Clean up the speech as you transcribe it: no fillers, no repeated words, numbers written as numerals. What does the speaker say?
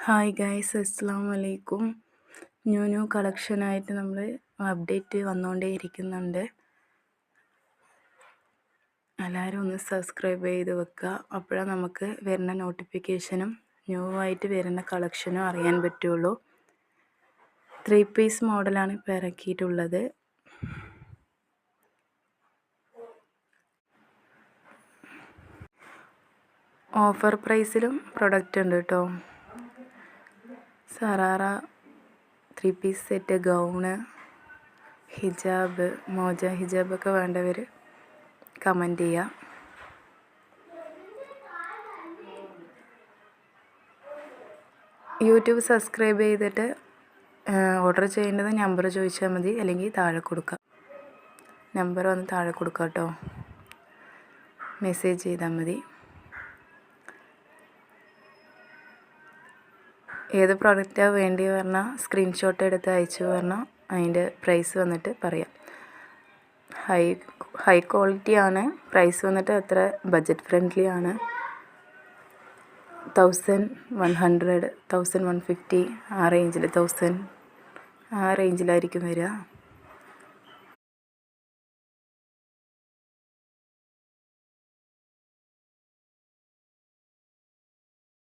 Hi guys, അസ്സലാമു അലൈക്കും. New കളക്ഷനായിട്ട് നമ്മൾ അപ്ഡേറ്റ് വന്നുകൊണ്ടേയിരിക്കുന്നുണ്ട്. എല്ലാവരും ഒന്ന് സബ്സ്ക്രൈബ് ചെയ്ത് വെക്കുക. അപ്പോഴാണ് നമുക്ക് വരുന്ന നോട്ടിഫിക്കേഷനും ന്യൂ ആയിട്ട് വരുന്ന കളക്ഷനും അറിയാൻ പറ്റുള്ളൂ. 3 പീസ് മോഡലാണ് ഇപ്പോൾ ഇറക്കിയിട്ടുള്ളത്. ഓഫർ പ്രൈസിലും പ്രൊഡക്റ്റ് ഉണ്ട് കേട്ടോ. സറാറ 3 പീസ് സെറ്റ്, ഗൗണ്, ഹിജാബ്, മോജ ഹിജാബൊക്കെ വേണ്ടവർ കമൻറ്റ് ചെയ്യുക. യൂട്യൂബ് സബ്സ്ക്രൈബ് ചെയ്തിട്ട് ഓർഡർ ചെയ്യേണ്ടത് നമ്പർ ചോദിച്ചാൽ മതി, അല്ലെങ്കിൽ താഴെ കൊടുക്കാം. നമ്പർ ഒന്ന് താഴെ കൊടുക്കാം കേട്ടോ, മെസ്സേജ് ചെയ്താൽ മതി. ഏത് പ്രോഡക്റ്റാണ് വേണ്ടി പറഞ്ഞാൽ സ്ക്രീൻഷോട്ട് എടുത്ത് അയച്ചു പറഞ്ഞാൽ അതിൻ്റെ പ്രൈസ് വന്നിട്ട് പറയാം. ഹൈ ക്വാളിറ്റിയാണ്. പ്രൈസ് വന്നിട്ട് അത്ര ബഡ്ജറ്റ് ഫ്രണ്ട്ലി ആണ്. 1100, 1150 ആ റേഞ്ചിൽ, 1000 ആ റേഞ്ചിലായിരിക്കും വരിക.